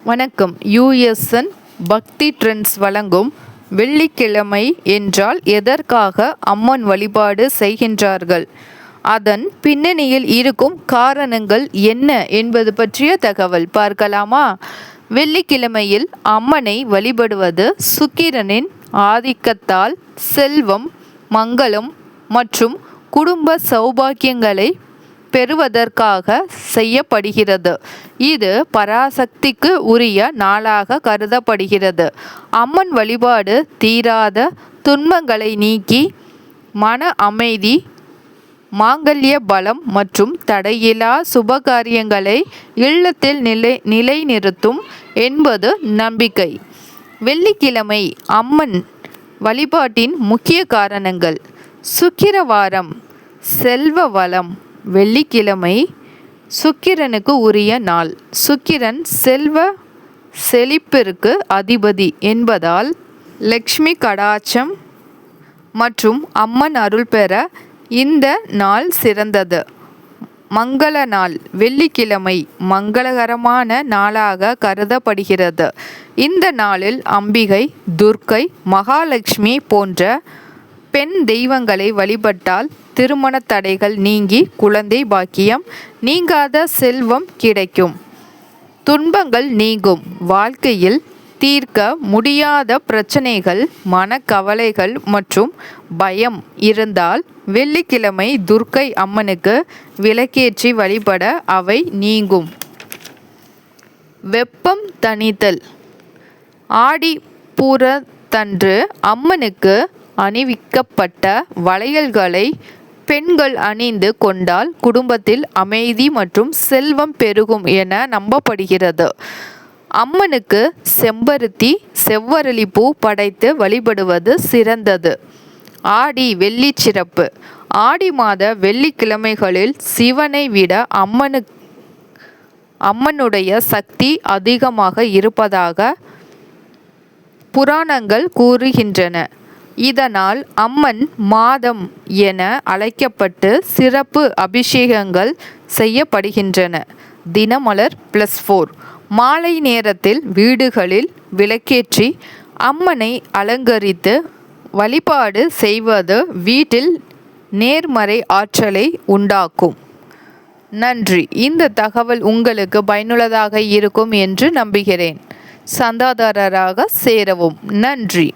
வணக்கம். யுஎஸ்என் பக்தி ட்ரெண்ட்ஸ் வழங்கும் வெள்ளிக்கிழமை என்றால் எதற்காக அம்மன் வழிபாடு செய்கின்றார்கள், அதன் பின்னணியில் இருக்கும் காரணங்கள் என்ன என்பது பற்றிய தகவல் பார்க்கலாமா? வெள்ளிக்கிழமையில் அம்மனை வழிபடுவது சுக்கிரனின் ஆதிக்கத்தால் செல்வம், மங்களம் மற்றும் குடும்ப சௌபாக்கியங்களை பெறுவதற்காக செய்யப்படுகிறது. இது பராசக்திக்கு உரிய நாளாக கருதப்படுகிறது. அம்மன் வழிபாடு தீராத துன்பங்களை நீக்கி மன அமைதி, மாங்கல்ய பலம் மற்றும் தடையில்லா சுபகாரியங்களை இல்லத்தில் நிலைநிறுத்தும் என்பது நம்பிக்கை. வெள்ளிக்கிழமை அம்மன் வழிபாட்டின் முக்கிய காரணங்கள்: சுக்கிரவாரம், செல்வ வளம். வெள்ளிக்கிழமை சுக்கிரனுக்கு உரிய நாள். சுக்கிரன் செல்வ செழிப்பிற்கு அதிபதி என்பதால் லக்ஷ்மி கடாட்சம் மற்றும் அம்மன் அருள் பெற இந்த நாள் சிறந்தது. மங்கள நாள். வெள்ளிக்கிழமை மங்களகரமான நாளாக கருதப்படுகிறது. இந்த நாளில் அம்பிகை, துர்க்கை, மகாலட்சுமி போன்ற பெண் தெய்வங்களை வழிபட்டால் திருமண தடைகள் நீங்கி குழந்தை பாக்கியம், நீங்காத செல்வம் கிடைக்கும், துன்பங்கள் நீங்கும். வாழ்க்கையில் தீர்க்க முடியாத பிரச்சனைகள், மனக்கவலைகள் மற்றும் பயம் இருந்தால் வெள்ளிக்கிழமை துர்க்கை அம்மனுக்கு விளக்கேற்றி வழிபட அவை நீங்கும். வெப்பம் தணித்தல். ஆடிப்பூரத்தன்று அம்மனுக்கு அணிவிக்கப்பட்ட வளையல்களை பெண்கள் அணிந்து கொண்டால் குடும்பத்தில் அமைதி மற்றும் செல்வம் பெருகும் என நம்பப்படுகிறது. அம்மனுக்கு செம்பருத்தி, செவ்வரளிப்பூ படைத்து வழிபடுவது சிறந்தது. ஆடி வெள்ளி சிறப்பு. ஆடி மாத வெள்ளிக்கிழமைகளில் சிவனை விட அம்மனுடைய சக்தி அதிகமாக இருப்பதாக புராணங்கள் கூறுகின்றன. இதனால் அம்மன் மாதம் என அழைக்கப்பட்டு சிறப்பு அபிஷேகங்கள் செய்யப்படுகின்றன. தினமலர் +4. மாலை நேரத்தில் வீடுகளில் விளக்கேற்றி அம்மனை அலங்கரித்து வழிபாடு செய்வது வீட்டில் நேர்மறை ஆற்றலை உண்டாக்கும். நன்றி. இந்த தகவல் உங்களுக்கு பயனுள்ளதாக இருக்கும் என்று நம்புகிறேன். சந்தாதாரராக சேரவும். நன்றி.